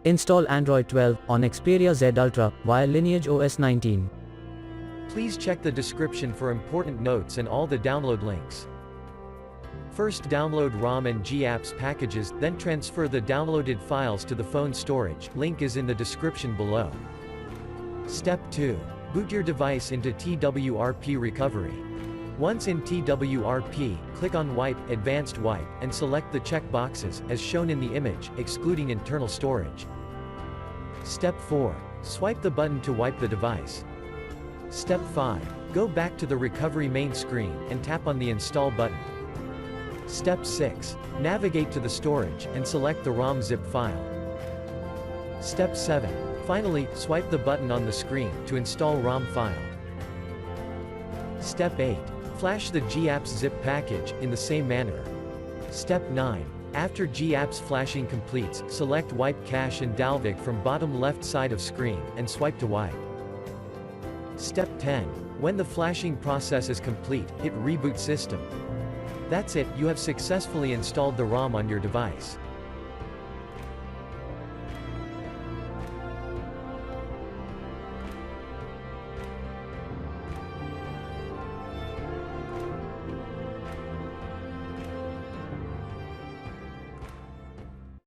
Install Android 12 on Xperia Z Ultra via LineageOS 19. Please check the description for important notes and all the download links. First, download ROM and GApps packages, then transfer the downloaded files to the phone storage. Link is in the description below. Step 2. Boot your device into TWRP recovery. Once in TWRP, click on Wipe, Advanced Wipe, and select the check boxes, as shown in the image, excluding internal storage. Step 4. Swipe the button to wipe the device. Step 5. Go back to the recovery main screen, and tap on the Install button. Step 6. Navigate to the storage, and select the ROM ZIP file. Step 7. Finally, swipe the button on the screen, to install ROM file. Step 8. Flash the GApps zip package, in the same manner. Step 9. After GApps flashing completes, select Wipe Cache and dalvik from bottom left side of screen, and swipe to wipe. Step 10. When the flashing process is complete, hit Reboot System. That's it, you have successfully installed the ROM on your device.